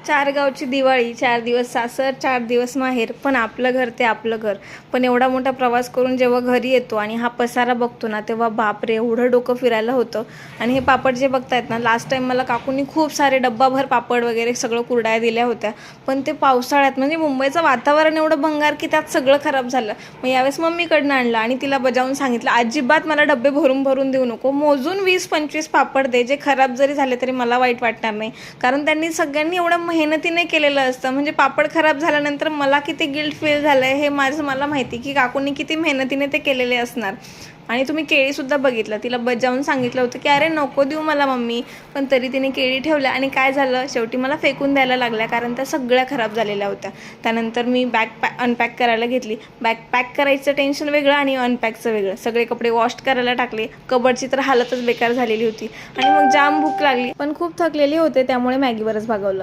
चार गावची दिवाळी, 4 दिवस सासर, 4 दिवस माहेर, पण आपलं घर ते आपलं घर. पण एवढा मोठा प्रवास करून जेव्हा घरी येतो आणि हा पसारा बघतो ना, तेव्हा बापरे, एवढं डोकं फिरायला होतं. आणि हे पापड जे बघतायत ना, लास्ट टाईम मला काकूंनी खूप सारे डब्बाभर पापड वगैरे सगळं कुरड्या दिल्या होत्या. पण ते पावसाळ्यात म्हणजे मुंबईचं वातावरण एवढं भंगार की त्यात सगळं खराब झालं. मग यावेळेस मम्मीकडनं आणलं आणि तिला बजावून सांगितलं, अजिबात मला डब्बे भरून भरून देऊ नको, मोजून 20-25 पापड दे, जे खराब जरी झाले तरी मला वाईट वाटणार नाही. कारण त्यांनी सगळ्यांनी एवढं मेहनतीने केलेलं असतं. म्हणजे पापड खराब झाल्यानंतर मला किती गिल्ट फील झालं आहे हे मला माहिती की काकूंनी किती मेहनतीने ते केलेले असणार. आणि तुम्ही केळीसुद्धा बघितलं, तिला बजावून सांगितलं होतं की अरे नको देऊ मला मम्मी, पण तरी तिने केळी ठेवल्या. आणि काय झालं, शेवटी मला फेकून द्यायला लागल्या कारण त्या सगळ्या खराब झालेल्या होत्या. त्यानंतर मी बॅग अनपॅक करायला घेतली. बॅग पॅक करायचं टेन्शन वेगळं आणि अनपॅकचं वेगळं. सगळे कपडे वॉश करायला टाकले. कबडची तर हालतच बेकार झालेली होती. आणि मग जाम भूक लागली, पण खूप थकलेली होते, त्यामुळे मॅगीवरच भागवलं.